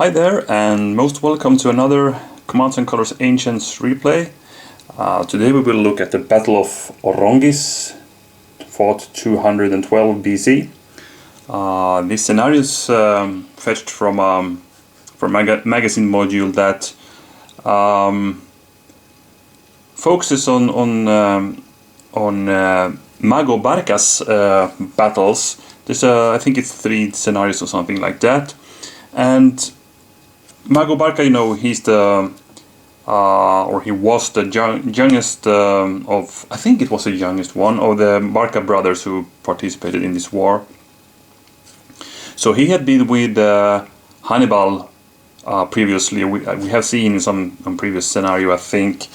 Hi there, and most welcome to another Commands and Colors Ancients replay. Today we will look at the Battle of Orongis, fought 212 BC. This scenario is fetched from a magazine module that focuses on Mago Barca's battles. There's I think it's 3 scenarios or something like that, and Mago Barca, he's the or he was the youngest of, I think it was the youngest one of the Barca brothers who participated in this war. So he had been with Hannibal previously. We have seen in some previous scenario, I think,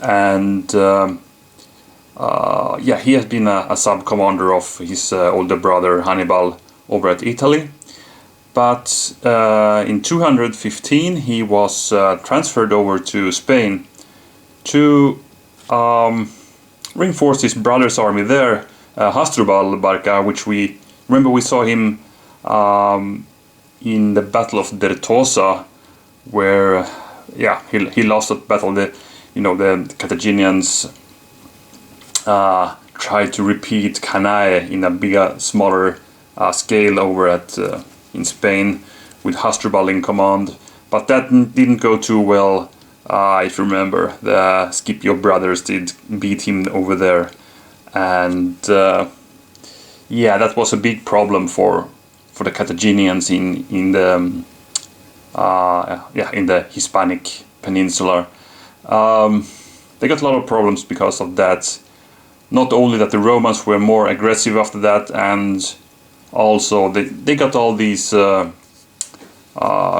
and yeah, he has been a sub-commander of his older brother Hannibal over at Italy. But in 215 he was transferred over to Spain to reinforce his brother's army there, Hasdrubal Barca, which we saw him in the Battle of Dertosa, where he lost that battle. The Carthaginians tried to repeat Cannae in a smaller scale over at in Spain with Hasdrubal in command, but that didn't go too well. If you remember, the Scipio brothers did beat him over there, and yeah, that was a big problem for the Carthaginians in the Hispanic Peninsula. They got a lot of problems because of that. Not only that the Romans were more aggressive after that, and also they got all these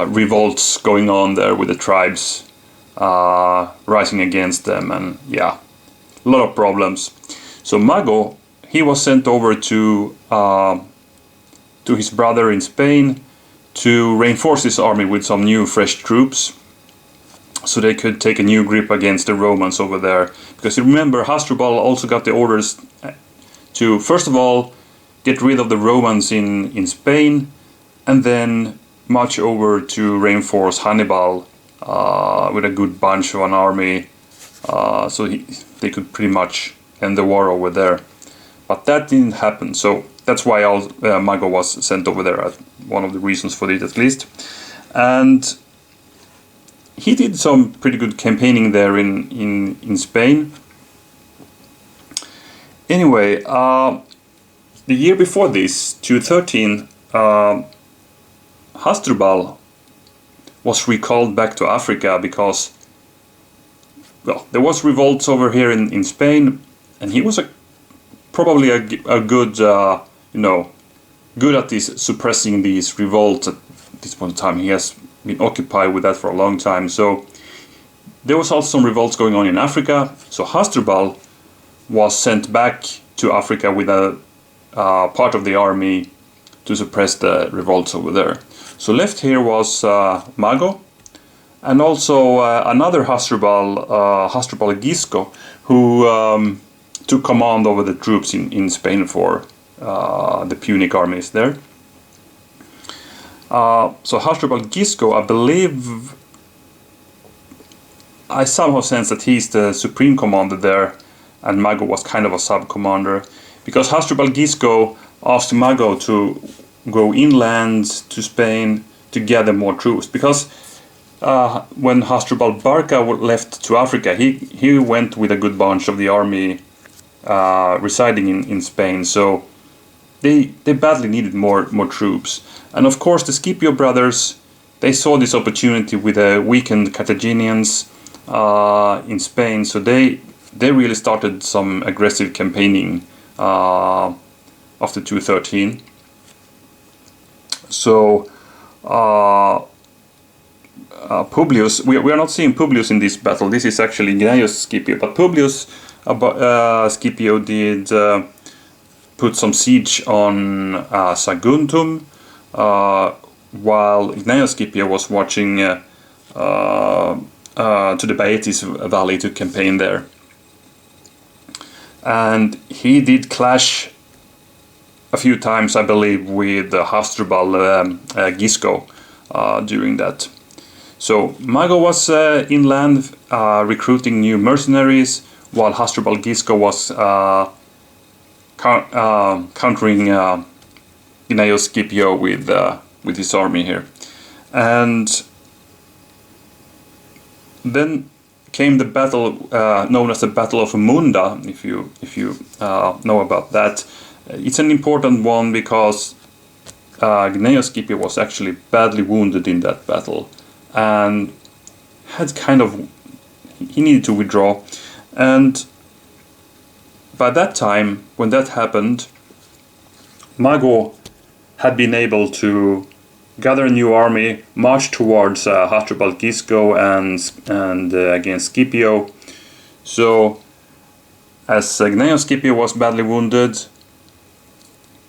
revolts going on there with the tribes rising against them, and yeah, a lot of problems. So Mago, he was sent over to his brother in Spain to reinforce his army with some new fresh troops, so they could take a new grip against the Romans over there. Because you remember, Hasdrubal also got the orders to, first of all, get rid of the Romans in Spain, and then march over to reinforce Hannibal with a good bunch of an army, so they could pretty much end the war over there. But that didn't happen, so that's why Mago was sent over there, one of the reasons for it at least. And he did some pretty good campaigning there in Spain. Anyway, the year before this, 213, Hasdrubal was recalled back to Africa because, well, there was revolts over here in Spain, and he was probably a good, good at suppressing these revolts at this point in time. He has been occupied with that for a long time. So there was also some revolts going on in Africa. So Hasdrubal was sent back to Africa with a part of the army to suppress the revolts over there. So left here was Mago, and also another Hasdrubal Gisco, who took command over the troops in Spain for the Punic armies there. So Hasdrubal Gisco, I somehow sense that he's the supreme commander there, and Mago was kind of a sub-commander, because Hasdrubal Gisco asked Mago to go inland to Spain to gather more troops, because when Hasdrubal Barca left to Africa, he went with a good bunch of the army residing in Spain, so they badly needed more troops. And of course the Scipio brothers, they saw this opportunity with the weakened Carthaginians in Spain, so they really started some aggressive campaigning after 213. So Publius, we are not seeing Publius in this battle. This is actually Gnaeus Scipio, but Publius Scipio did put some siege on Saguntum, while Gnaeus Scipio was watching to the Baetis Valley to campaign there. And he did clash a few times, I believe, with Hasdrubal Gisco during that. So Mago was inland recruiting new mercenaries, while Hasdrubal Gisco was countering Gnaeus Scipio with his army here. And then came the battle known as the Battle of Munda, if you know about that. It's an important one because Gnaeus Scipio was actually badly wounded in that battle and had he needed to withdraw. And by that time, when that happened, Mago had been able to gather a new army, march towards Hasdrubal Gisco and against Scipio. So, as Gnaeus Scipio was badly wounded,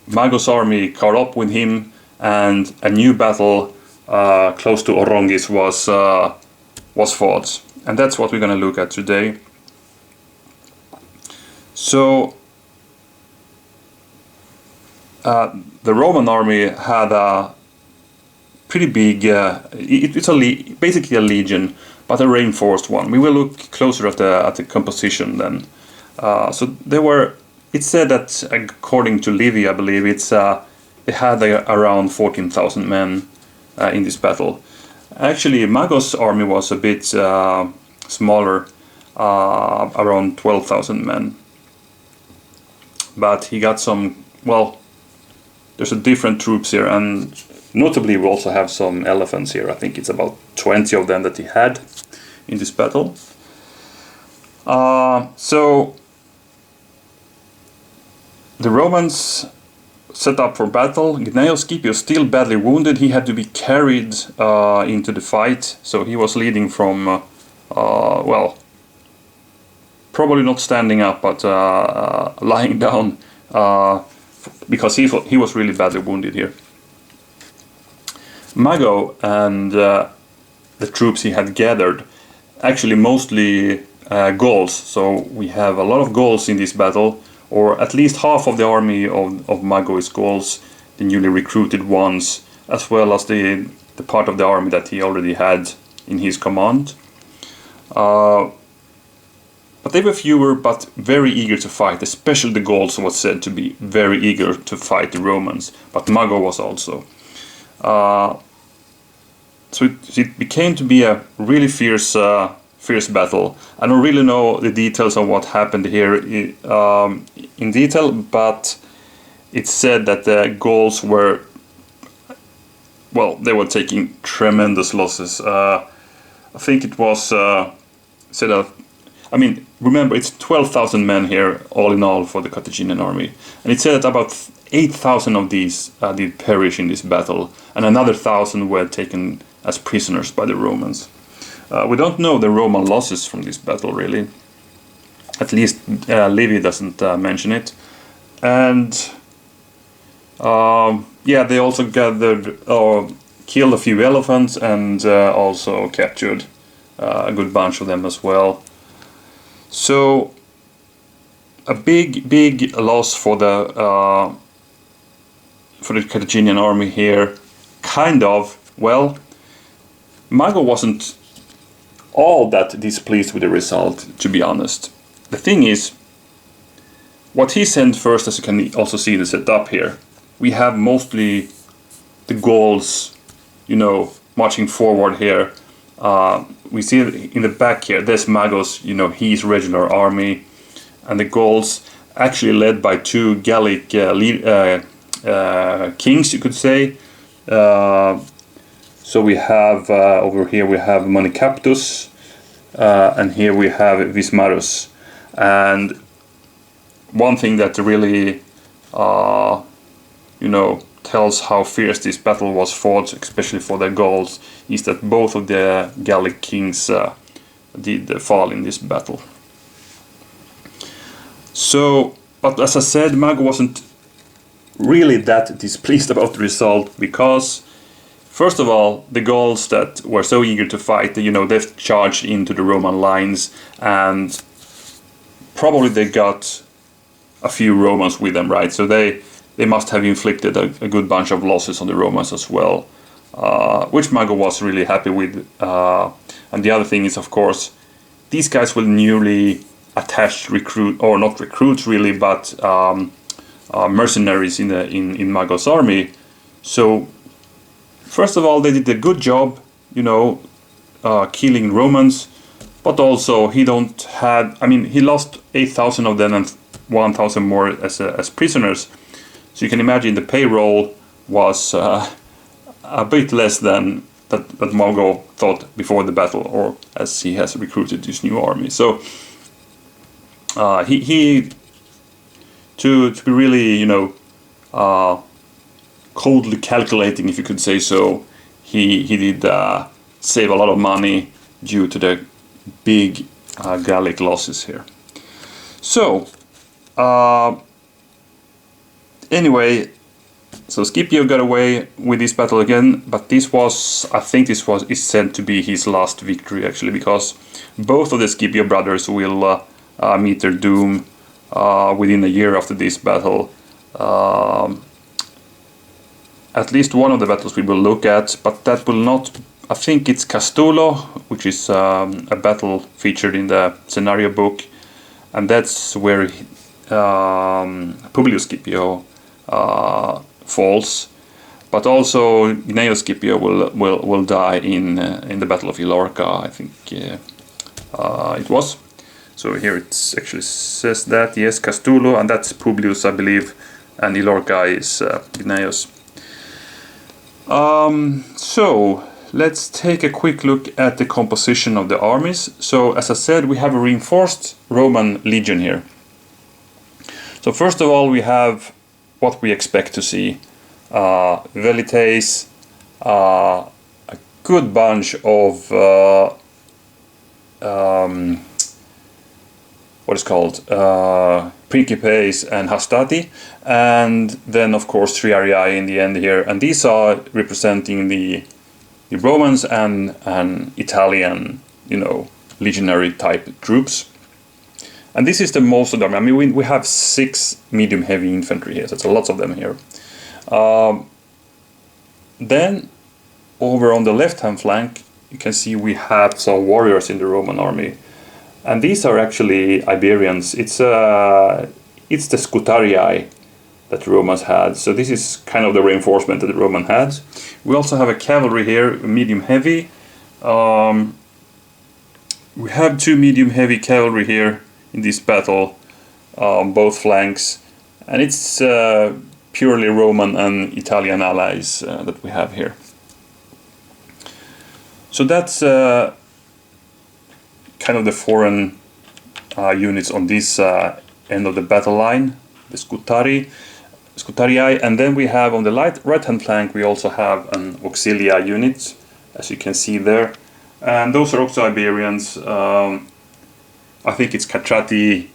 Mago's army caught up with him, and a new battle close to Orongis was fought. And that's what we're going to look at today. So, the Roman army had a pretty big, it's basically a legion, but a reinforced one. We will look closer at the composition then. So there were, it's said that according to Livy, I believe, they had around 14,000 men in this battle. Actually, Mago's army was a bit smaller, around 12,000 men. But he got some, well, there's a different troops here, and notably we also have some elephants here. I think it's about 20 of them that he had in this battle. So the Romans set up for battle. Gnaeus Scipio, still badly wounded, he had to be carried into the fight. So he was leading from, well, probably not standing up, but lying down, because he was really badly wounded here. Mago and the troops he had gathered, actually mostly Gauls, so we have a lot of Gauls in this battle, or at least half of the army of Mago is Gauls, the newly recruited ones, as well as the part of the army that he already had in his command. But they were fewer, but very eager to fight, especially the Gauls was said to be very eager to fight the Romans, but Mago was also. So it became to be a really fierce battle. I don't really know the details of what happened here in detail, but it's said that the Gauls were, well, they were taking tremendous losses. I think it was said that, I mean, remember, it's 12,000 men here, all in all, for the Carthaginian army. And it said that about 8,000 of these did perish in this battle, and another 1,000 were taken as prisoners by the Romans. We don't know the Roman losses from this battle, really. At least Livy doesn't mention it. And yeah, they also gathered, killed a few elephants, and also captured a good bunch of them as well. So a big loss for the Carthaginian army here. Kind of. Well, Mago wasn't all that displeased with the result, to be honest. The thing is, what he sent first, as you can also see the setup here, we have mostly the Gauls, you know, marching forward here. We see in the back here, there's Mago's, his regular army, and the Gauls, actually led by two Gallic kings, you could say. So we have, over here we have Monicaptus, and here we have Vismarus. And one thing that really, tells how fierce this battle was fought, especially for the Gauls, is that both of the Gallic kings did fall in this battle. So, but as I said, Mago wasn't really that displeased about the result, because first of all, the Gauls that were so eager to fight, they've charged into the Roman lines, and probably they got a few Romans with them, right? So they must have inflicted a good bunch of losses on the Romans as well. which Mago was really happy with. And the other thing is, of course, these guys will newly attached recruit, or not recruits really, but mercenaries in Mago's army. So first of all, they did a good job, you know, killing Romans, but also he lost 8,000 of them and 1,000 more as prisoners. So you can imagine the payroll was a bit less than that Mago thought before the battle, or as he has recruited this new army. So he to be really, you know, coldly calculating, if you could say so, he did save a lot of money due to the big Gallic losses here. So anyway, so Scipio got away with this battle again, but I think is said to be his last victory actually, because both of the Scipio brothers will meet their doom within a year after this battle. At least one of the battles we will look at, but that will not. I think it's Castulo, which is a battle featured in the scenario book, and that's where Publius Scipio falls. But also Gnaeus Scipio will die in the Battle of Illorca, I think it was. So here it actually says that, yes, Castulo, and that's Publius, I believe, and Illorca is Gnaeus. So let's take a quick look at the composition of the armies. So as I said, we have a reinforced Roman legion here. So first of all, we have what we expect to see. Velites, a good bunch of what is called Principes and Hastati, and then of course Triarii in the end here, and these are representing the Romans and Italian, you know, legionary type troops. And this is the most of them. I mean, we have 6 medium heavy infantry here, so it's lots of them here. Then over on the left hand flank you can see we have some warriors in the Roman army, and these are actually Iberians. It's the Scutarii that the Romans had, so this is kind of the reinforcement that the Roman had. We also have a cavalry here, medium heavy. We have 2 medium heavy cavalry here in this battle, both flanks, and it's purely Roman and Italian allies that we have here. So that's kind of the foreign units on this end of the battle line, the Scutarii, and then we have on the right hand flank we also have an auxilia unit, as you can see there, and those are also Iberians. I think it's Catrati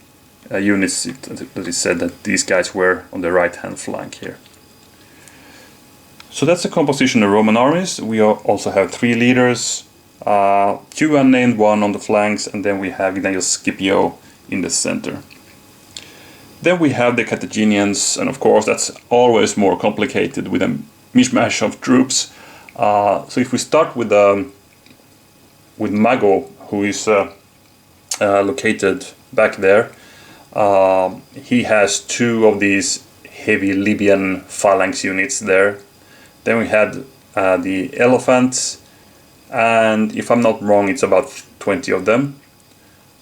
units that is said that these guys were on the right hand flank here. So that's the composition of Roman armies. We also have 3 leaders, 2 unnamed, 1 on the flanks, and then we have Gnaeus Scipio in the center. Then we have the Carthaginians, and of course that's always more complicated with a mishmash of troops. So if we start with Mago, who is located back there, he has 2 of these heavy Libyan phalanx units there. Then we had the elephants, and if I'm not wrong, it's about 20 of them.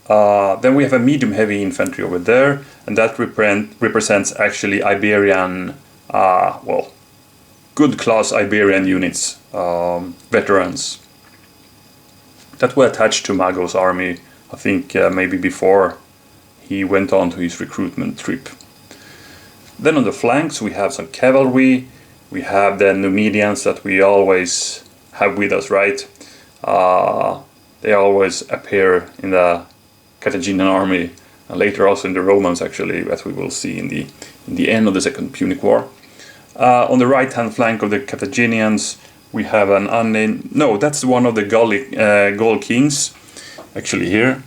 Then we have a medium heavy infantry over there, and that represents actually Iberian, good class Iberian units, veterans, that were attached to Mago's army, I think maybe before he went on to his recruitment trip. Then on the flanks we have some cavalry. We have the Numidians that we always have with us, right? They always appear in the Carthaginian army, and later also in the Romans actually, as we will see in the end of the Second Punic War. On the right hand flank of the Carthaginians we have an unnamed, no, that's one of the Gaul kings actually here,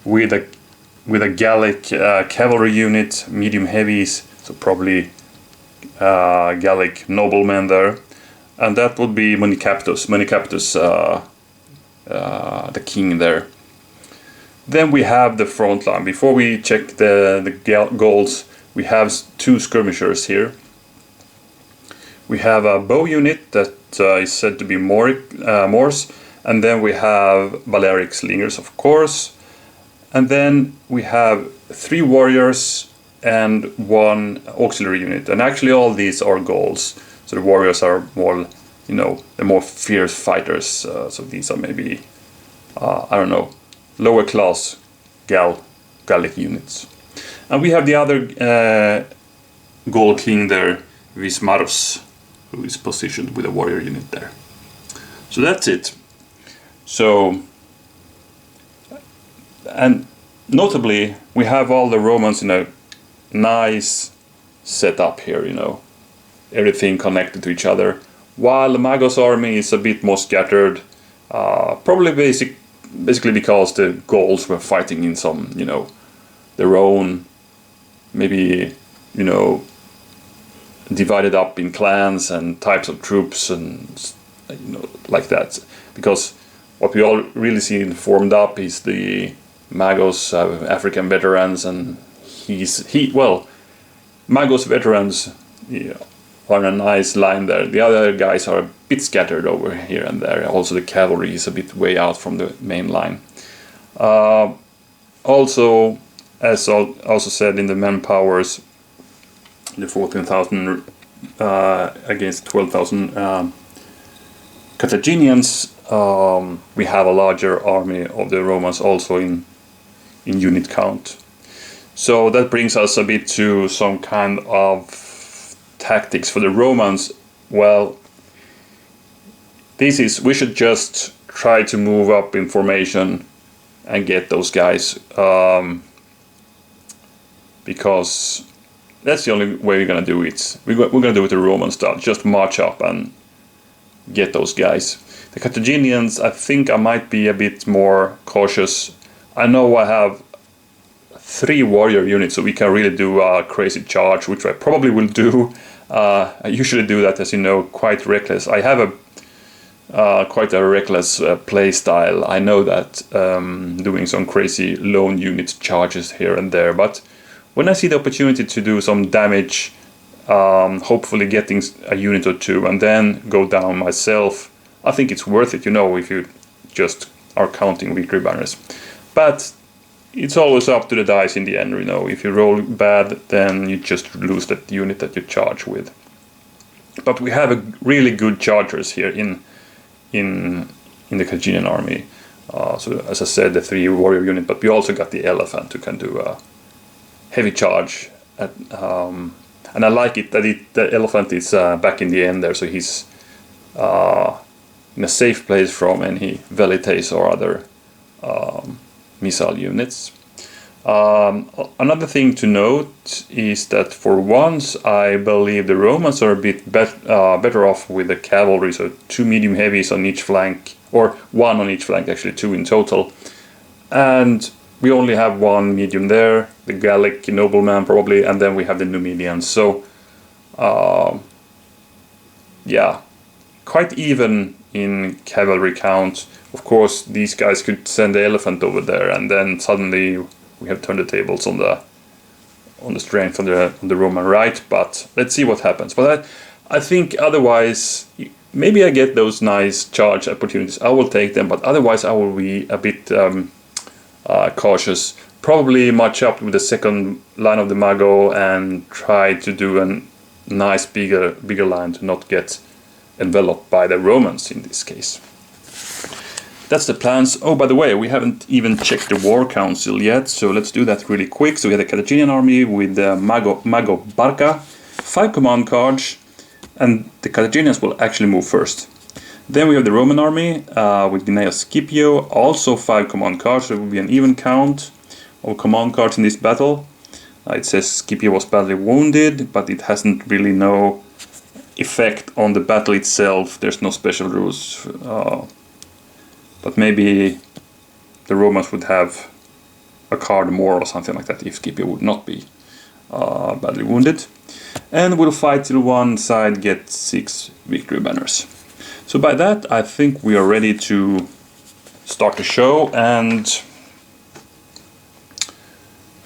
with a Gallic cavalry unit, medium heavies, so probably Gallic noblemen there. and that would be Monicapitus, the king there. Then we have the front line. Before we check the goals, we have 2 skirmishers here. We have a bow unit that is said to be Morse, and then we have Balearic slingers, of course. And then we have 3 warriors and 1 auxiliary unit. And actually all these are goals. So the warriors are more, you know, they're more fierce fighters. So these are maybe, I don't know, lower class Gallic units. And we have the other Gaul king there, Vismaros, who is positioned with a warrior unit there. So that's it. So, and notably, we have all the Romans in a nice setup here, you know, everything connected to each other, while the Magos army is a bit more scattered, probably basically because the Gauls were fighting in some, you know, their own, maybe, you know, divided up in clans and types of troops and, you know, like that. Because what we all really see formed up is the Magos African veterans, and Magos veterans, yeah, are a nice line there. The other guys are a bit scattered over here and there. Also the cavalry is a bit way out from the main line. Also, as also said in the manpowers, the 14,000 against 12,000 Carthaginians, we have a larger army of the Romans also in unit count. So that brings us a bit to some kind of tactics for the Romans. Well, we should just try to move up in formation and get those guys, because that's the only way we're gonna do it. We're gonna do it the Roman style, just march up and get those guys. The Carthaginians, I think I might be a bit more cautious. I know I have 3 warrior units, so we can really do a crazy charge, which I probably will do. I usually do that, as you know, quite reckless. I have quite a reckless play style. I know that, doing some crazy lone unit charges here and there, but when I see the opportunity to do some damage, hopefully getting a unit or 2 and then go down myself, I think it's worth it, you know, if you just are counting victory banners. But it's always up to the dice in the end, you know. If you roll bad, then you just lose that unit that you charge with. But we have a really good chargers here in the Carthaginian army. So as I said, the 3 warrior unit, but we also got the elephant who can do a heavy charge. And I like it that the elephant is back in the end there, so he's in a safe place from any velites or other missile units. Another thing to note is that for once I believe the Romans are a bit better off with the cavalry, so 2 medium heavies on each flank, or 1 on each flank, actually 2 in total. And we only have 1 medium there, the Gallic nobleman probably, and then we have the Numidians. So yeah, quite even in cavalry count. Of course, these guys could send the elephant over there, and then suddenly we have turned the tables on the strength on the Roman right. But let's see what happens. But I think otherwise, maybe I get those nice charge opportunities. I will take them, but otherwise I will be a bit cautious. Probably match up with the second line of the Mago and try to do a nice bigger line to not get enveloped by the Romans in this case. That's the plans. Oh, by the way, we haven't even checked the war council yet, so let's do that really quick. So we have the Carthaginian army with the Mago Barca, 5 command cards, and the Carthaginians will actually move first. Then we have the Roman army with Gnaeus Scipio, also 5 command cards, so it will be an even count of command cards in this battle. It says Scipio was badly wounded, but it hasn't really no effect on the battle itself. There's no special rules. But maybe the Romans would have a card more or something like that if Scipio would not be badly wounded. And we'll fight till one side gets 6 victory banners. So by that I think we are ready to start the show, and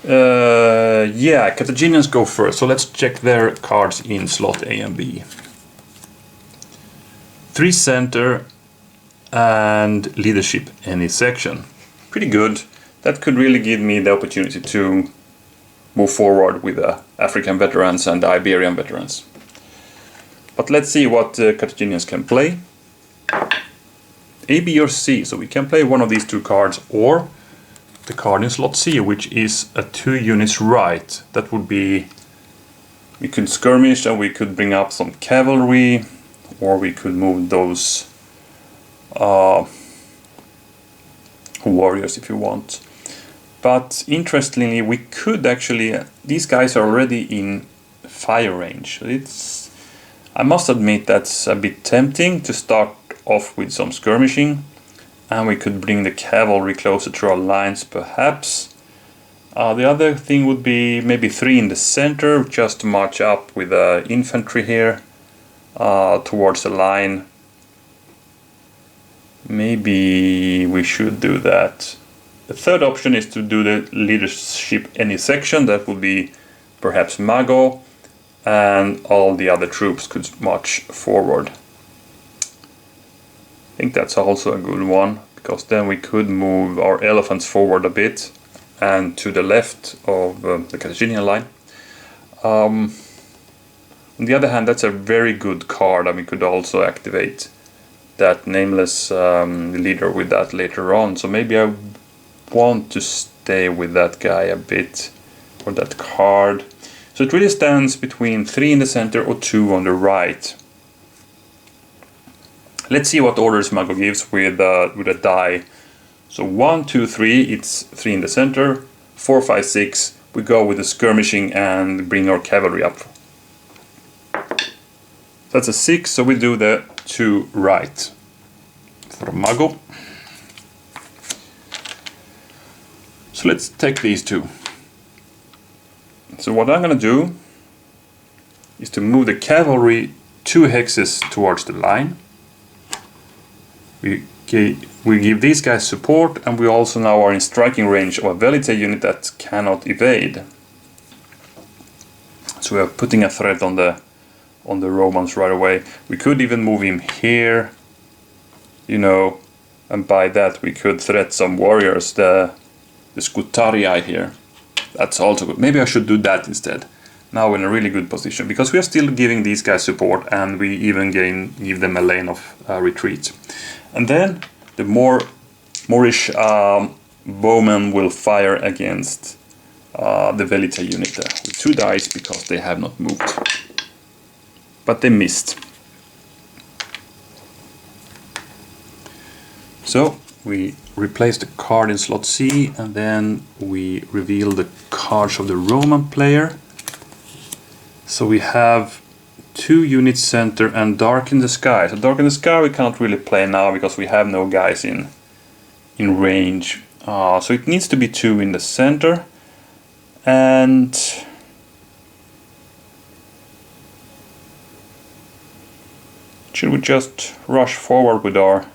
yeah, Carthaginians go first, so let's check their cards in slot A and B. 3 center and leadership any section. Pretty good. That could really give me the opportunity to move forward with the African veterans and the Iberian veterans. But let's see what Carthaginians can play. A, B or C, so we can play one of these 2 cards, or the card in slot C, which is a 2 units right. That would be, we could skirmish and we could bring up some cavalry, or we could move those warriors if you want. But interestingly, we could actually, these guys are already in fire range. It's, I must admit that's a bit tempting to start off with some skirmishing, and we could bring the cavalry closer to our lines perhaps. The other thing would be maybe 3 in the center, just to march up with the infantry here towards the line. Maybe we should do that. The third option is to do the leadership any section. That would be perhaps Mago, and all the other troops could march forward. I think that's also a good one, because then we could move our elephants forward a bit and to the left of the Carthaginian line. On the other hand, that's a very good card, and we could also activate that nameless leader with that later on. So maybe I want to stay with that guy a bit, or that card. So it really stands between 3 in the center or 2 on the right. Let's see what orders Mago gives with a die. So 1, 2, 3, it's 3 in the center. 4, 5, 6, we go with the skirmishing and bring our cavalry up. That's a 6, so we do the 2 right for Mago. So let's take these 2. So what I'm going to do is to move the cavalry 2 hexes towards the line. We give these guys support, and we also now are in striking range of a Velite unit that cannot evade. So we are putting a threat on the Romans right away. We could even move him here, you know, and by that we could threat some warriors, the Scutarii here. That's also good. Maybe I should do that instead. Now we're in a really good position, because we are still giving these guys support, and we even give them a lane of retreat. And then the Moorish bowmen will fire against the Velite unit there with 2 dice, because they have not moved. But they missed. So we replace the card in slot C, and then we reveal the cards of the Roman player. So we have 2 units center and Dark in the Sky. So Dark in the Sky we cannot really play now, because we have no guys in range. So it needs to be 2 in the center. And should we just rush forward with our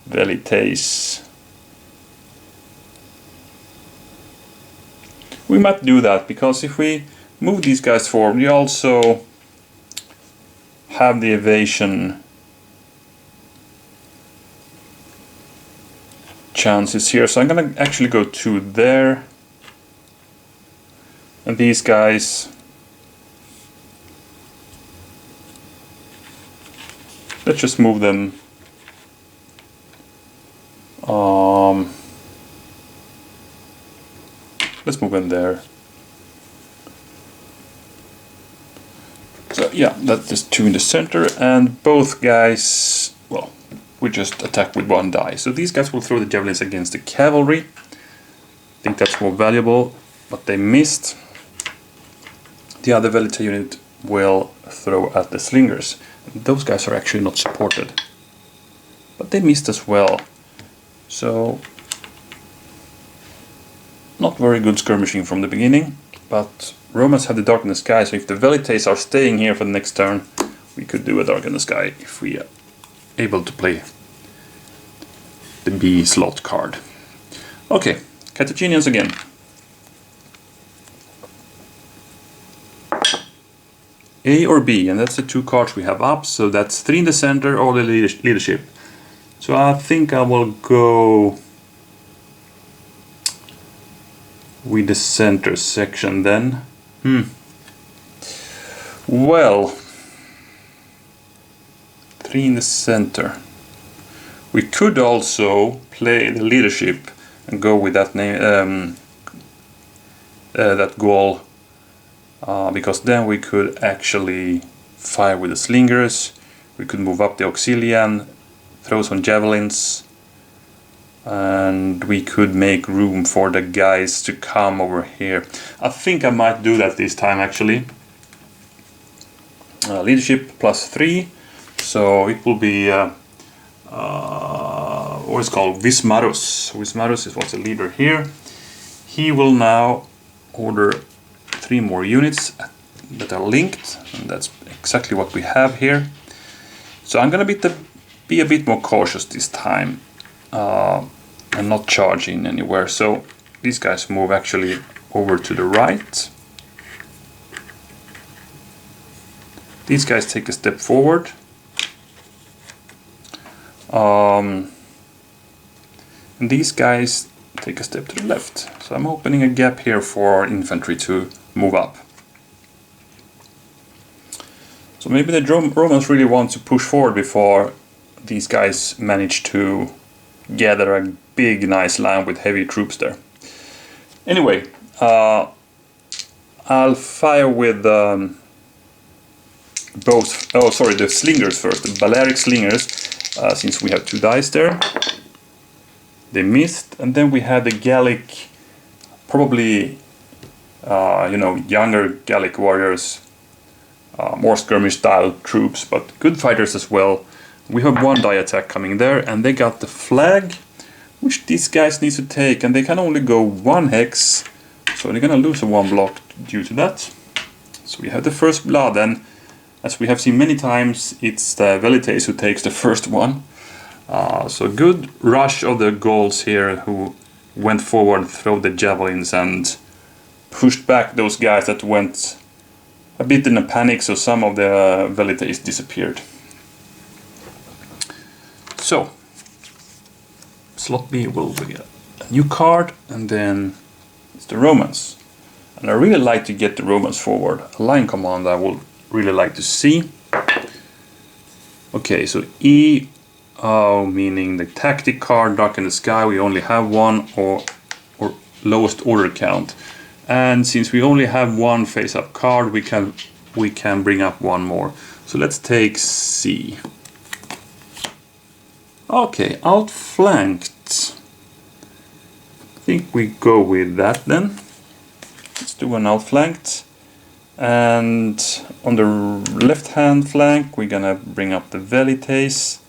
Velites? We might do that, because if we move these guys forward, we also have the evasion chances here. So I'm gonna actually go to there, and these guys, let's just move them let's move them there. So yeah, that's just 2 in the center, and both guys, well, we just attack with 1 die. So these guys will throw the javelins against the cavalry. I think that's more valuable, but they missed. The other Velite unit will throw at the slingers. Those guys are actually not supported, but they missed as well. So not very good skirmishing from the beginning, but Romans have the Dark in the Sky, so if the Velites are staying here for the next turn, we could do a Dark in the Sky if we able to play the B slot card. Okay, Carthaginians again. A or B, and that's the two cards we have up, so that's 3 in the center or the leadership. So I think I will go with the center section then. Well, 3 in the center. We could also play the leadership and go with that name, that goal. Because then we could actually fire with the slingers, we could move up the auxilian, throw some javelins, and we could make room for the guys to come over here. I think I might do that this time actually. Leadership +3, so it will be what is called Wismarus. Wismarus is what's the leader here. He will now order 3 more units that are linked, and that's exactly what we have here. So I'm gonna be a bit more cautious this time and not charging anywhere. So these guys move actually over to the right. These guys take a step forward. And these guys take a step to the left. So I'm opening a gap here for infantry to move up. So maybe the Romans really want to push forward before these guys manage to gather a big nice line with heavy troops there. Anyway, I'll fire with the slingers first, the Balearic slingers, since we have 2 dice there. They missed, and then we had the Gallic, probably younger Gallic warriors, more skirmish style troops, but good fighters as well. We have 1 die attack coming there, and they got the flag, which these guys need to take, and they can only go 1 hex, so they're gonna lose a 1 block due to that. So we have the first blood, and as we have seen many times, it's the Velites who takes the first one. So good rush of the Gauls here, who went forward, threw the javelins and pushed back those guys that went a bit in a panic, so some of the Velites disappeared. So, slot B will be a new card, and then it's the Romans. And I really like to get the Romans forward. A line command I will really like to see. Okay, so E, meaning the tactic card, Dark in the Sky, we only have 1, or lowest order count. And since we only have 1 face-up card, we can bring up 1 more. So let's take C. Okay, outflanked. I think we go with that then. Let's do an outflanked. And on the left-hand flank, we're gonna bring up the Velites.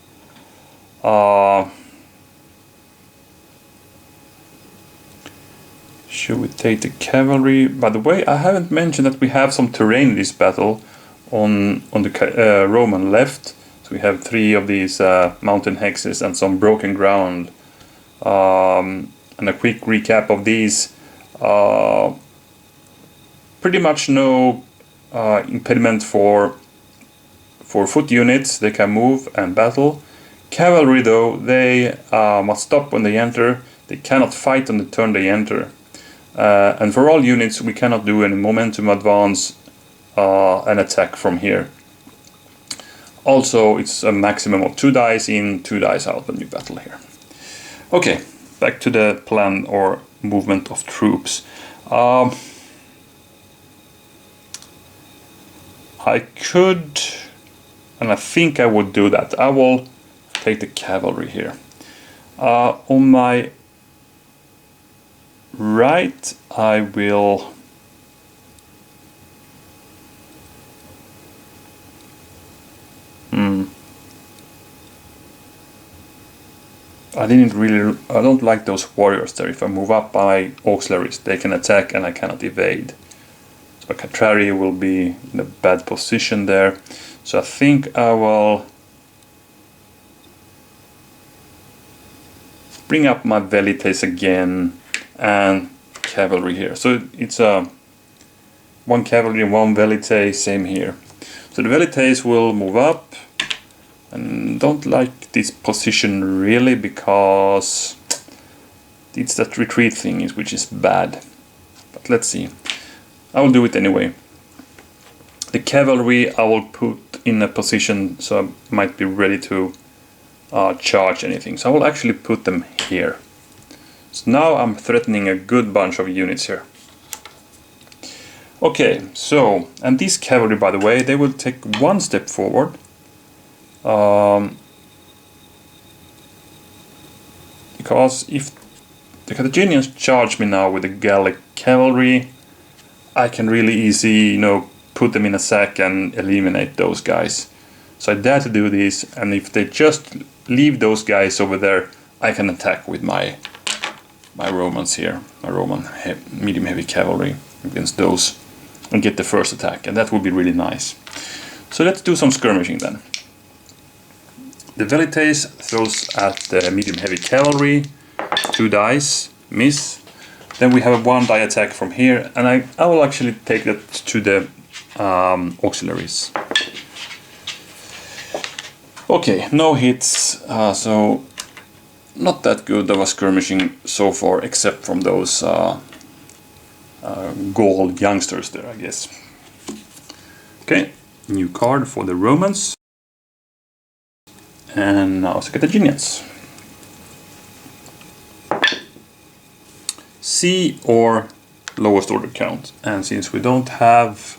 Should we take the cavalry? By the way, I haven't mentioned that we have some terrain in this battle on the Roman left. So we have 3 of these mountain hexes and some broken ground. And a quick recap of these. Pretty much no impediment for foot units. They can move and battle. Cavalry though, they must stop when they enter. They cannot fight on the turn they enter. And for all units we cannot do any momentum advance and attack from here. Also it's a maximum of 2 dice in, 2 dice out when you battle here. Okay, back to the plan or movement of troops. I could, and I think I would do that. I will take the cavalry here. On my right, I will I don't like those warriors there. If I move up my auxiliaries, they can attack and I cannot evade. So Catrari will be in a bad position there. So I think I will bring up my velites again and cavalry here. So it's one cavalry and one velite, same here. So the velites will move up, and don't like this position really because it's that retreat thing which is bad. But let's see. I will do it anyway. The cavalry I will put in a position so I might be ready to charge anything. So I will actually put them here. So now I'm threatening a good bunch of units here. Okay, so, and these cavalry, by the way, they will take one step forward. Because if the Carthaginians charge me now with the Gallic cavalry, I can really easy, you know, put them in a sack and eliminate those guys. So I dare to do this, and if they just leave those guys over there, I can attack with my Romans here, my Roman medium heavy cavalry against those, and get the first attack, and that would be really nice. So let's do some skirmishing then. The velites throws at the medium heavy cavalry, 2 dice, miss. Then we have a 1 die attack from here, and I will actually take that to the auxiliaries. Okay, no hits, so not that good of a skirmishing so far, except from those Gaul youngsters there, I guess. Okay, new card for the Romans. And now the Carthaginians. C or lowest order count. And since we don't have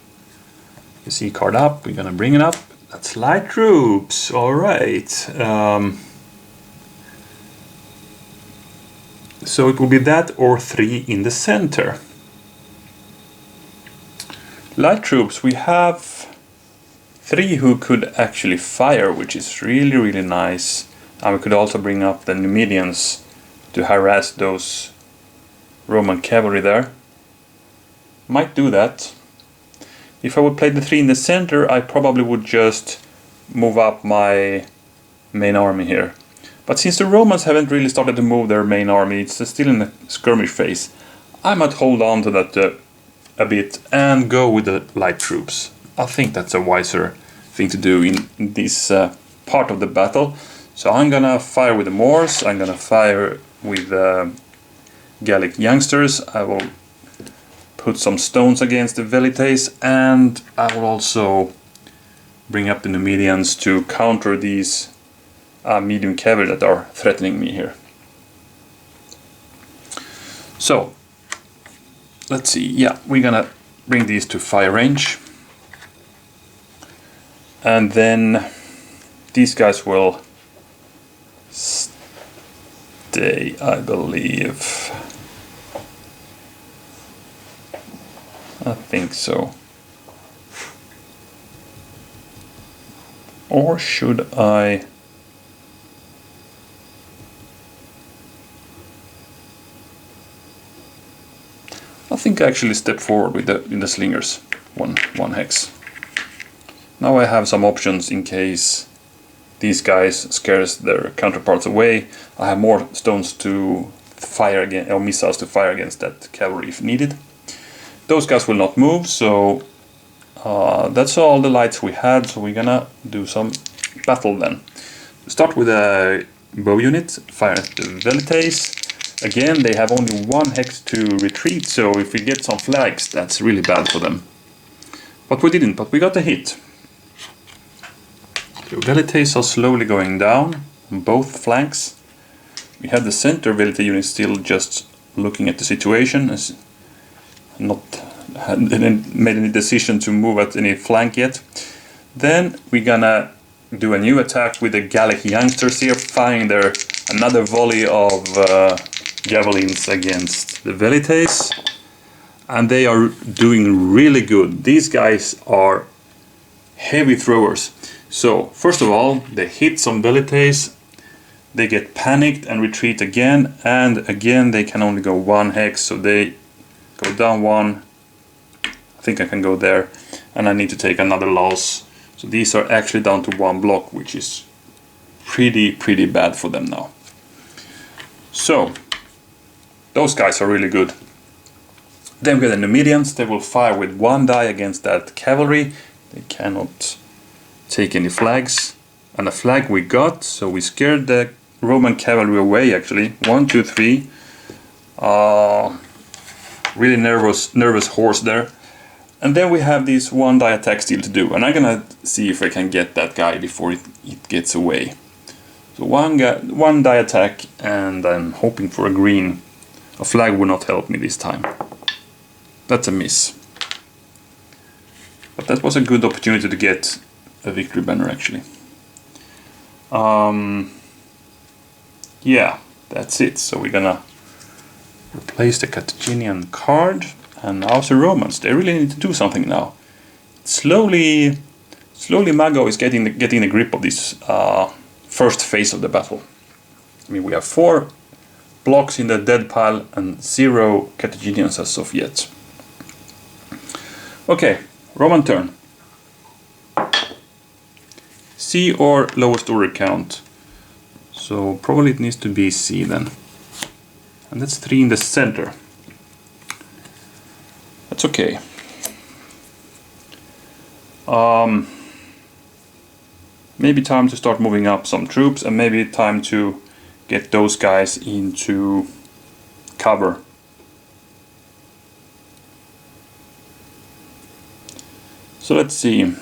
the C card up, we're gonna bring it up. That's light troops, alright. So it will be that or 3 in the center. Light troops, we have 3 who could actually fire, which is really, really nice. And we could also bring up the Numidians to harass those Roman cavalry there. Might do that. If I would play the 3 in the center, I probably would just move up my main army here. But since the Romans haven't really started to move their main army, it's still in the skirmish phase, I might hold on to that a bit and go with the light troops. I think that's a wiser thing to do in this part of the battle. So I'm gonna fire with the Moors, I'm gonna fire with Gallic youngsters, I will put some stones against the velites, and I will also bring up the Numidians to counter these medium cavalry that are threatening me here. So, let's see, yeah, we're gonna bring these to fire range. And then these guys will stay, I believe. I think so. Or should I? I think I actually step forward with the slingers, one hex. Now I have some options in case these guys scares their counterparts away. I have more stones to fire against, or missiles to fire against that cavalry if needed. Those guys will not move, so that's all the lights we had, so we're gonna do some battle then. Start with a bow unit, fire at the velites. Again, they have only 1 hex to retreat, so if we get some flags, that's really bad for them. But we didn't, but we got a hit. The velites are slowly going down on both flanks. We have the center velite unit still just looking at the situation, as didn't made any decision to move at any flank yet. Then we're gonna do a new attack with the Gallic youngsters here, firing their another volley of javelins against the velites, and they are doing really good. These guys are heavy throwers. So first of all, they hit some velites, they get panicked and retreat again, and again they can only go 1 hex, so they go down 1. I think I can go there, and I need to take another loss. So these are actually down to 1 block, which is pretty bad for them now. So those guys are really good. Then we have the Numidians. They will fire with 1 die against that cavalry. They cannot take any flags. And a flag we got, so we scared the Roman cavalry away actually. 1, 2, 3. Really nervous horse there. And then we have this 1 die attack still to do. And I'm gonna see if I can get that guy before it gets away. So 1 die attack, and I'm hoping for a green. A flag will not help me this time. That's a miss. But that was a good opportunity to get a victory banner actually. Yeah, that's it. So we're gonna replace the Carthaginian card, and now the Romans. They really need to do something now. Slowly Mago is getting the grip of this first phase of the battle. I mean, we have 4 blocks in the dead pile and 0 Carthaginians as of yet. Okay, Roman turn. C or lowest order count. So probably it needs to be C then. And that's 3 in the center. That's okay. Maybe time to start moving up some troops, and maybe time to get those guys into cover. So let's see.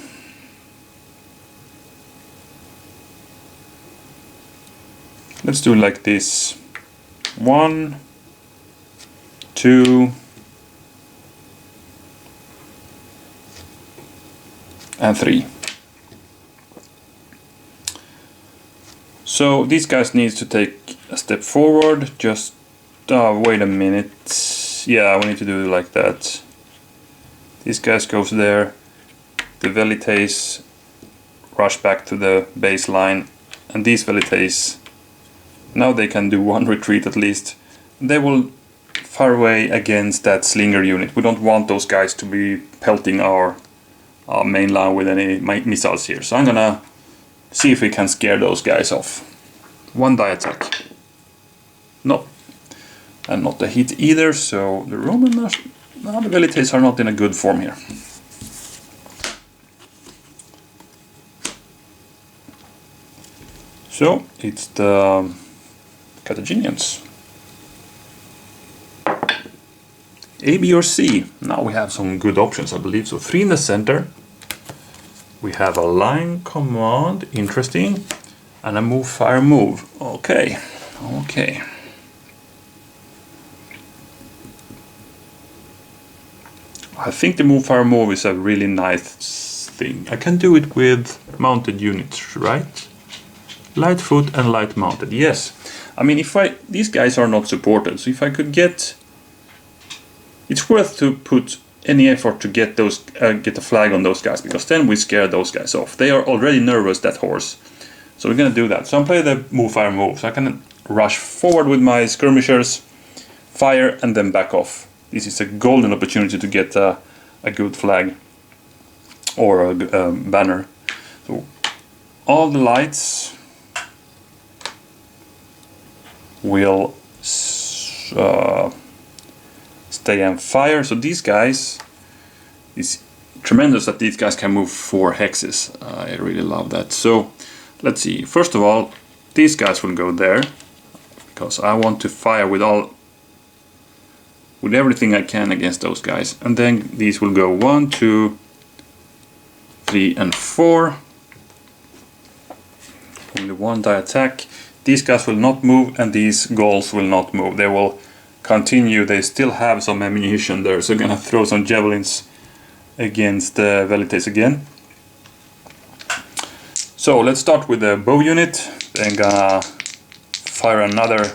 Let's do it like this. 1, 2, and 3. So these guys need to take a step forward. Just wait a minute. Yeah, we need to do it like that. These guys goes there. The velites rush back to the baseline, and these velites, now they can do 1 retreat at least. They will fire away against that slinger unit. We don't want those guys to be pelting our main line with any missiles here. So I'm gonna see if we can scare those guys off. 1 die attack. No. And not a hit either, so the Roman the velites are not in a good form here. So it's the Carthaginians. A, B or C. Now we have some good options, I believe. So 3 in the center. We have a line command, interesting. And a move, fire, move. Okay, okay. I think the move, fire, move is a really nice thing. I can do it with mounted units, right? Light foot and light mounted, yes. I mean, these guys are not supported, so if I could get, it's worth to put any effort to get those, get a flag on those guys, because then we scare those guys off. They are already nervous, that horse. So we're gonna do that. So I'm playing the move, fire, move. So I can rush forward with my skirmishers, fire, and then back off. This is a golden opportunity to get a good flag or a banner. So all the lights will stay on fire. So these guys, it's tremendous that these guys can move 4 hexes. I really love that. So let's see. First of all, these guys will go there because I want to fire with everything I can against those guys. And then these will go 1, 2, 3, and 4. Only 1 die attack. These guys will not move, and these Gauls will not move. They will continue. They still have some ammunition there, so I'm gonna throw some javelins against the velites again. So let's start with the bow unit. Then gonna fire another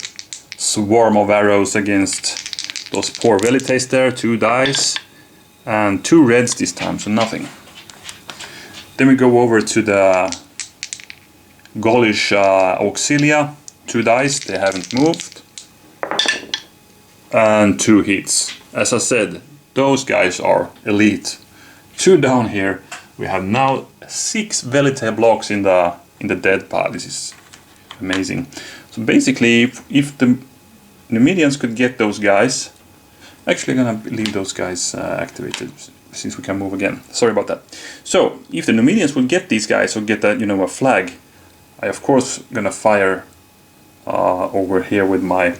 swarm of arrows against those poor velites there. 2 dice and 2 reds this time, so nothing. Then we go over to the Gaulish auxilia, 2 dice, they haven't moved, and 2 hits. As I said, those guys are elite. 2 down here. We have now 6 velite blocks in the dead pile. This is amazing. So basically, if the Numidians could get those guys. Actually, I'm gonna leave those guys activated since we can move again. Sorry about that. So, if the Numidians will get these guys or get a flag, I of course gonna fire over here with my.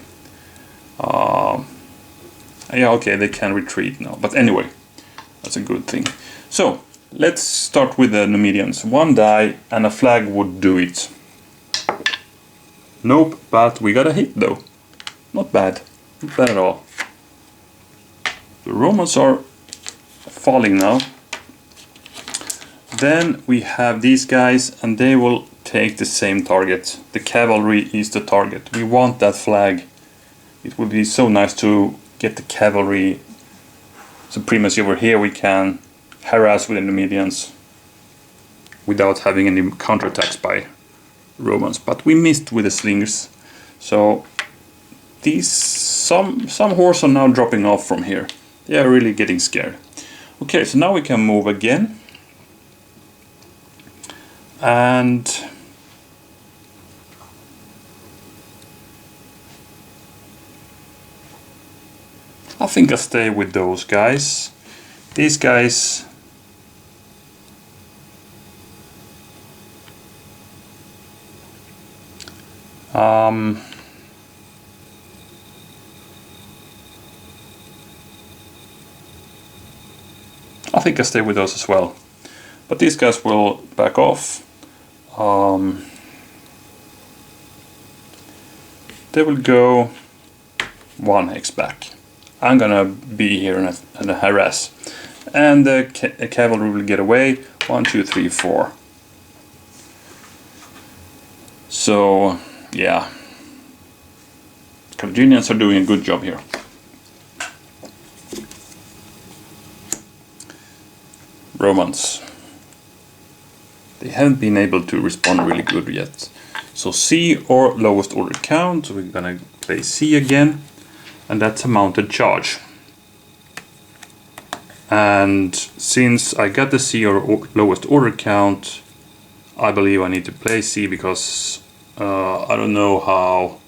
Yeah, okay, they can retreat now. But anyway, that's a good thing. So, let's start with the Numidians. 1 die and a flag would do it. Nope, but we got a hit though. Not bad. Not bad at all. The Romans are falling now. Then we have these guys and they will take the same target. The cavalry is the target. We want that flag. It would be so nice to get the cavalry supremacy over here. We can harass with the Numidians without having any counterattacks by Romans. But we missed with the slingers. So these some horse are now dropping off from here. They are really getting scared. Okay, so now we can move again. And I think I'll stay with those guys. These guys I think I stay with those as well. But these guys will back off. They will go 1 hex back. I'm gonna be here and harass. And the cavalry will get away. 1, 2, 3, 4. So, yeah. Carthaginians are doing a good job here. Romans. They haven't been able to respond really good yet. So C or lowest order count. So we're gonna play C again. And that's a mounted charge. And since I got the C or lowest order count, I believe I need to play C because I don't know how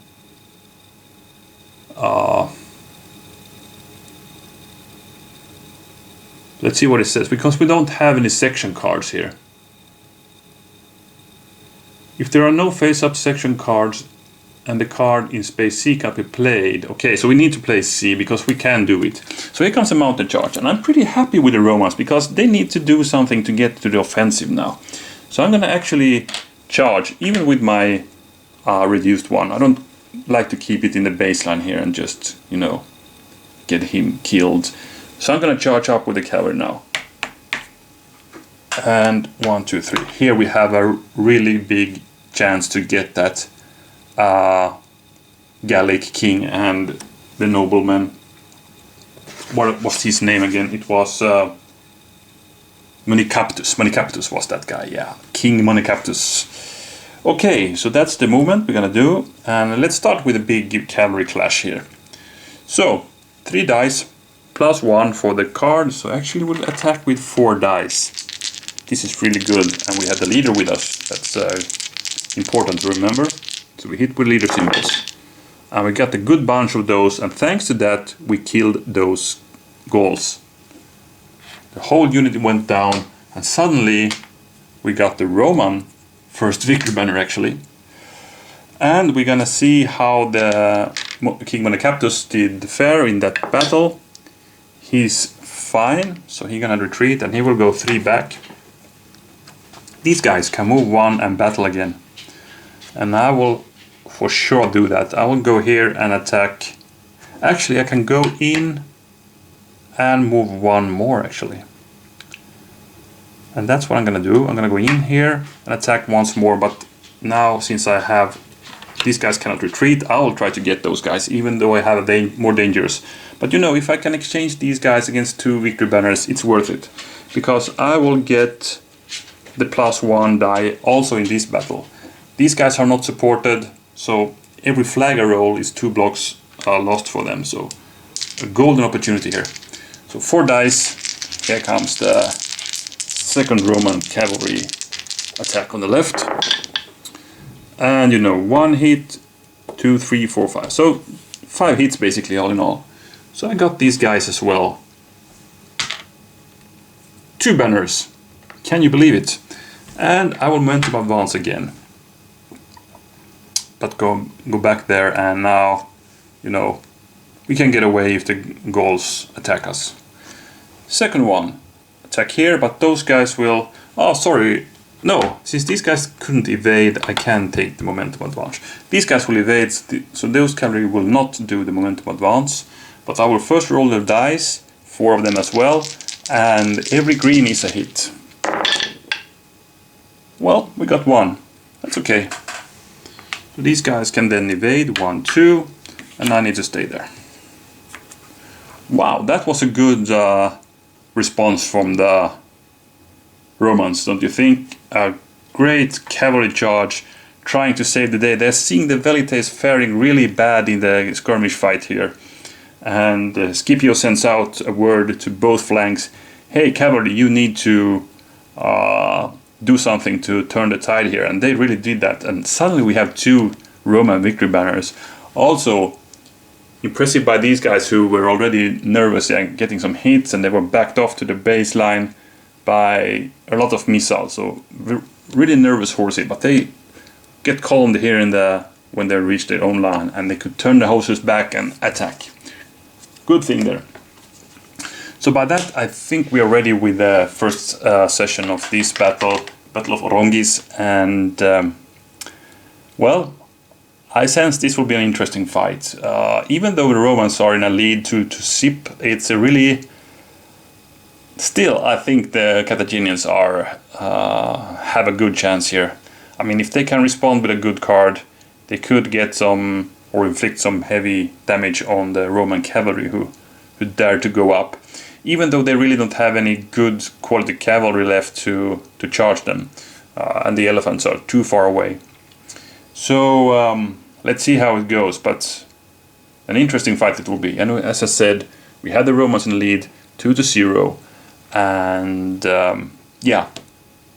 let's see what it says, because we don't have any section cards here. If there are no face-up section cards and the card in space C can be played. Okay, so we need to play C because we can do it. So here comes a mounted charge, and I'm pretty happy with the Romans because they need to do something to get to the offensive now. So I'm gonna actually charge, even with my reduced one. I don't like to keep it in the baseline here and just, get him killed. So I'm gonna charge up with the cavalry now. And 1, 2, 3. Here we have a really big chance to get that Gallic king and the nobleman. What was his name again? It was Monicaptus. Monicaptus was that guy, yeah. King Monicaptus. Okay, so that's the movement we're gonna do. And let's start with a big cavalry clash here. So, 3 dice, +1 for the card. So actually we'll attack with 4 dice. This is really good. And we had the leader with us. That's important to remember. So we hit with leader symbols. And we got a good bunch of those. And thanks to that, we killed those Gauls. The whole unit went down. And suddenly, we got the Roman first victory banner actually. And we're gonna see how the King Monicaptus did fare in that battle. He's fine, so he's gonna retreat and he will go 3 back. These guys can move 1 and battle again. And I will for sure do that. I will go here and attack. Actually, I can go in and move 1 more actually. And that's what I'm gonna do. I'm gonna go in here and attack once more, but now since I have these guys cannot retreat, I will try to get those guys, even though I have more dangerous. But if I can exchange these guys against 2 victory banners, it's worth it. Because I will get the +1 die also in this battle. These guys are not supported, so every flag I roll is 2 blocks lost for them. So a golden opportunity here. So 4 dice, here comes the second Roman cavalry attack on the left. And 1 hit, 2, 3, 4, 5. So 5 hits basically all in all. So I got these guys as well. 2 banners. Can you believe it? And I will momentum advance again. But go back there, and now, you know, we can get away if the Gauls attack us. Second one. Attack here, but those guys will... Oh, sorry. No, since these guys couldn't evade, I can take the momentum advance. These guys will evade, so those cavalry will not do the momentum advance. But I will first roll their dice, 4 of them as well, and every green is a hit. Well, we got 1. That's okay. So these guys can then evade, 1, 2, and I need to stay there. Wow, that was a good response from the Romans, don't you think? A great cavalry charge, trying to save the day. They're seeing the Velites faring really bad in the skirmish fight here. And Scipio sends out a word to both flanks. Hey cavalry, you need to do something to turn the tide here. And they really did that. And suddenly we have 2 Roman victory banners. Also impressive by these guys who were already nervous and getting some hits, and they were backed off to the baseline by a lot of missiles. So really nervous horsey, but they get calmed here when they reach their own line, and they could turn the hoses back and attack. Good thing there. So by that, I think we are ready with the first session of this Battle of Orongis, and well, I sense this will be an interesting fight. Even though the Romans are in a lead to Sip, it's a really... Still, I think the Carthaginians have a good chance here. I mean, if they can respond with a good card, they could get some, or inflict some heavy damage on the Roman cavalry who dare to go up. Even though they really don't have any good quality cavalry left to charge them. And the elephants are too far away. So, let's see how it goes, but an interesting fight it will be. And as I said, we had the Romans in the lead, 2-0. And yeah,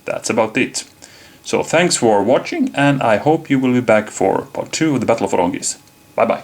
that's about it. So thanks for watching, and I hope you will be back for part 2 of the Battle of Orongis. Bye bye.